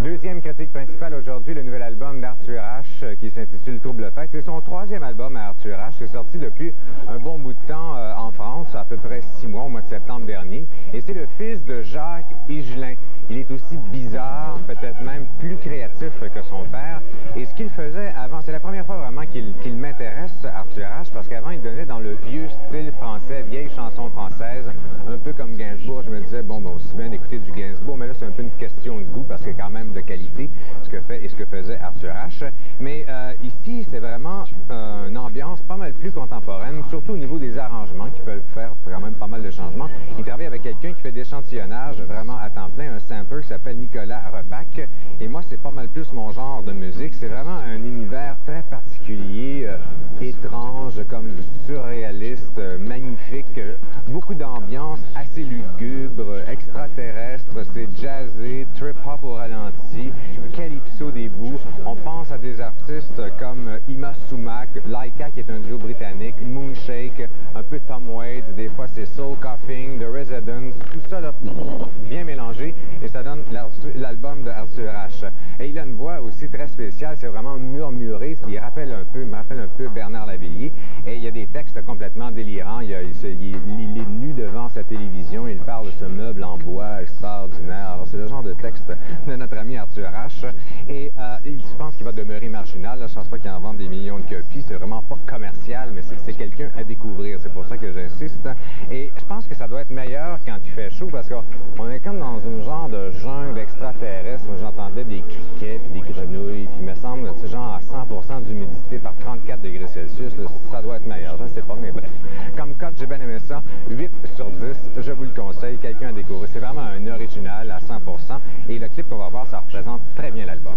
Deuxième critique principale aujourd'hui, le nouvel album d'Arthur Ashe qui s'intitule Trouble Fête. C'est son troisième album à Arthur Ashe. C'est sorti depuis un bon bout de temps en France, à peu près 6 mois, au mois de septembre dernier. Et c'est le fils de Jacques Higelin. Il est aussi bizarre, peut-être même plus créatif que son père. Et ce qu'il faisait avant, c'est la première fois vraiment qu'il m'intéresse, Arthur Ashe, parce qu'avant, il donnait dans le vieux style français, vieille chanson française, un peu comme Gainsbourg. Je me disais, bon, aussi bien d'écouter du Gainsbourg, mais là, c'est un peu une question de goût, parce que quand même de qualité, ce que faisait Arthur Ashe. Mais ici, c'est vraiment une ambiance pas mal plus contemporaine, surtout au niveau des arrangements, qui peuvent faire quand même pas mal de changements. Il travaille avec quelqu'un qui fait d'échantillonnage vraiment à temps plein, un sampler qui s'appelle Nicolas Repac. Et moi, c'est pas mal plus mon genre de musique. C'est vraiment un univers très particulier, étrange, comme surréaliste, magnifique, beaucoup d'ambiance, assez lugubre, extraterrestre, c'est jazzé, trip-hop au ralenti, calypso des bouts. On pense à des artistes comme Ima Sumac, Laika qui est un duo britannique, Moonshake, un peu Tom Waits, des fois c'est Soul Coughing, The Residents, tout ça là, bien mélangé et ça donne l'album de Arthur Ashe. Et il a une voix aussi très spéciale, c'est vraiment murmuré, ce qui me rappelle un peu Bernard Lavilliers. Et il y a des textes complètement délirants. Il est nu devant sa télévision, il parle de ce meuble en bois extraordinaire. Alors c'est le genre de texte de notre ami Arthur Ashe. Et je pense qu'il va demeurer marginal. Là, je ne pense pas qu'il en vende des millions de copies. C'est vraiment pas commercial, mais c'est quelqu'un à découvrir. C'est pour ça que j'insiste. Et je pense que ça doit être meilleur quand il fait chaud, parce qu'on est comme dans une genre de jungle extraterrestre. Moi, j'entendais des criquets puis des grenouilles. Puis il me semble, tu sais, genre à 100% d'humidité par 34 degrés Celsius, là, ça doit être meilleur. Je ne sais pas, mais bref. Comme cote, j'ai bien aimé ça. 8 sur 10, je vous le conseille. Quelqu'un à découvrir. C'est vraiment un original à 100%. Et le clip qu'on va voir, ça représente très bien l'album.